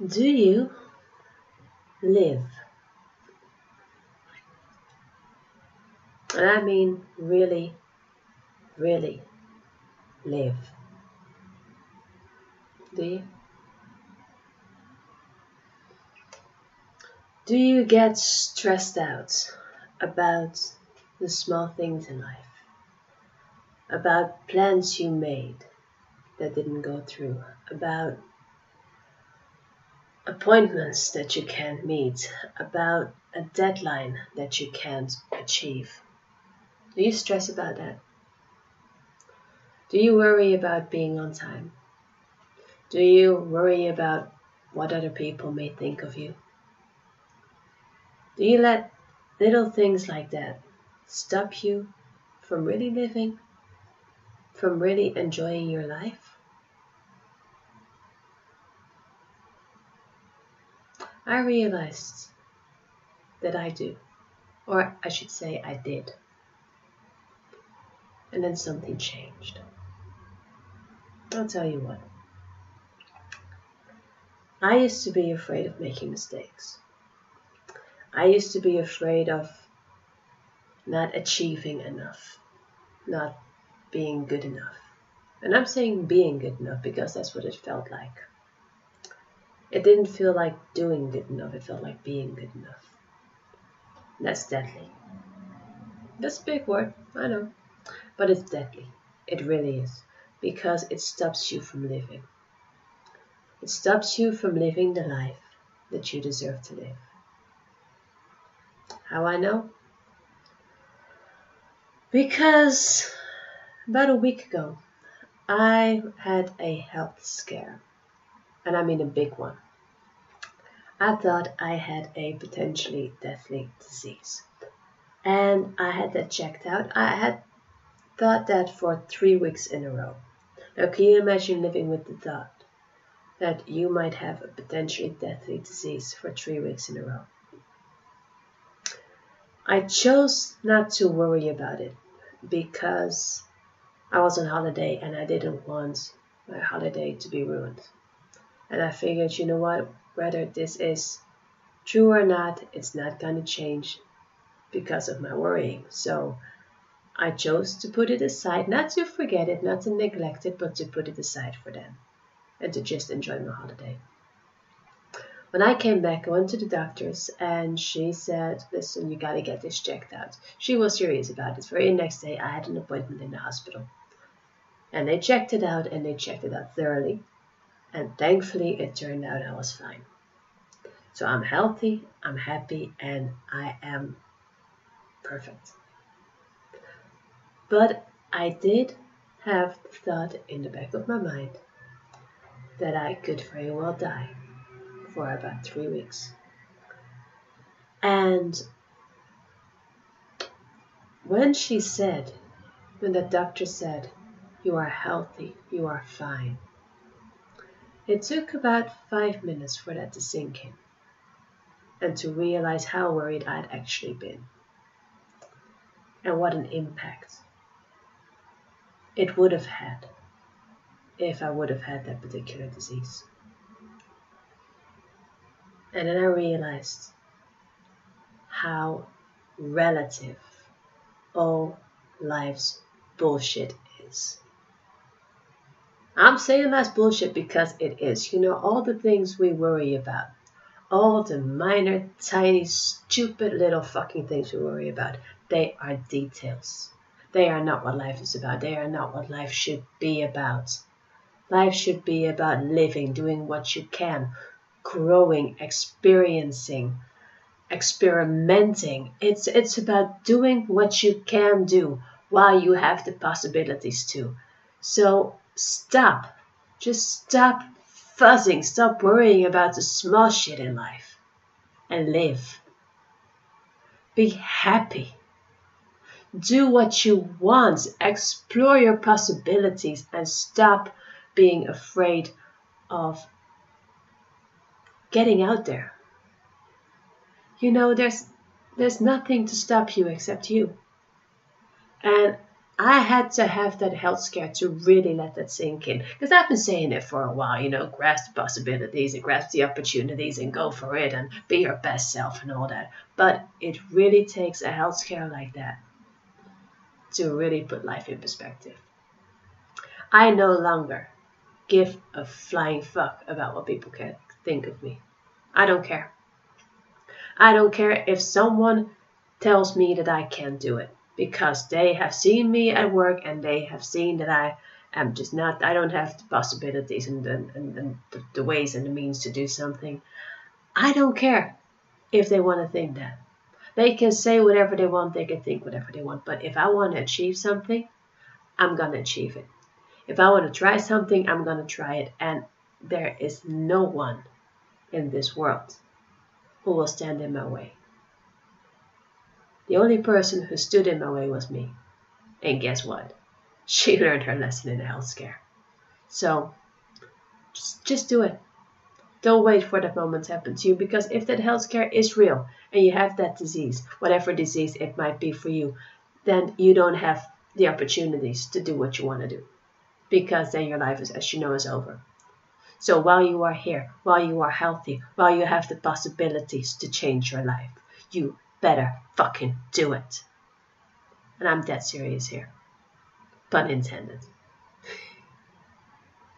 Do you live? And I mean really, really live. Do you? Do you get stressed out about the small things in life? About plans you made that didn't go through? About appointments that you can't meet? About a deadline that you can't achieve? Do you stress about that? Do you worry about being on time? Do you worry about what other people may think of you? Do you let little things like that stop you from really living? From really enjoying your life? I realized that I do. Or I should say I did. And then something changed. I'll tell you what. I used to be afraid of making mistakes. I used to be afraid of not achieving enough, not being good enough. And I'm saying being good enough because that's what it felt like. It didn't feel like doing good enough, it felt like being good enough. And that's deadly. That's a big word, I know. But it's deadly. It really is. Because it stops you from living. It stops you from living the life that you deserve to live. How I know? Because about a week ago, I had a health scare. And I mean a big one. I thought I had a potentially deadly disease. And I had that checked out. I had thought that for 3 weeks in a row. Now can you imagine living with the thought that you might have a potentially deadly disease for 3 weeks in a row? I chose not to worry about it because I was on holiday and I didn't want my holiday to be ruined. And I figured, you know what, whether this is true or not, it's not going to change because of my worrying. So I chose to put it aside, not to forget it, not to neglect it, but to put it aside for them and to just enjoy my holiday. When I came back, I went to the doctor's and she said, listen, you got to get this checked out. She was serious about it. The very next day, I had an appointment in the hospital. And they checked it out and they checked it out thoroughly. And thankfully, it turned out I was fine. So I'm healthy, I'm happy, and I am perfect. But I did have the thought in the back of my mind that I could very well die for about 3 weeks. And when the doctor said, you are healthy, you are fine, it took about 5 minutes for that to sink in and to realize how worried I'd actually been and what an impact it would have had if I would have had that particular disease. And then I realized how relative all life's bullshit is. I'm saying that's bullshit because it is. You know, all the things we worry about, all the minor, tiny, stupid little fucking things we worry about, they are details. They are not what life is about. They are not what life should be about. Life should be about living, doing what you can, growing, experiencing, experimenting. It's about doing what you can do while you have the possibilities to. So stop. Just stop fuzzing. Stop worrying about the small shit in life and live. Be happy. Do what you want. Explore your possibilities and stop being afraid of getting out there. You know, there's nothing to stop you except you. And I had to have that health scare to really let that sink in. Because I've been saying it for a while, grasp the possibilities and grasp the opportunities and go for it and be your best self and all that. But it really takes a health scare like that to really put life in perspective. I no longer give a flying fuck about what people can think of me. I don't care. I don't care if someone tells me that I can't do it, because they have seen me at work and they have seen that I am just not, I don't have the possibilities and the ways and the means to do something. I don't care if they want to think that. They can say whatever they want, they can think whatever they want, but if I want to achieve something, I'm going to achieve it. If I want to try something, I'm going to try it. And there is no one in this world who will stand in my way. The only person who stood in my way was me. And guess what? She learned her lesson in a health scare. So just do it. Don't wait for that moment to happen to you, because if that health scare is real and you have that disease, whatever disease it might be for you, then you don't have the opportunities to do what you want to do, because then your life is, as you know, is over. So while you are here, while you are healthy, while you have the possibilities to change your life, you better fucking do it. And I'm dead serious here. Pun intended.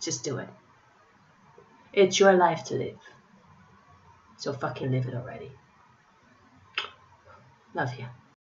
Just do it. It's your life to live. So fucking live it already. Love you.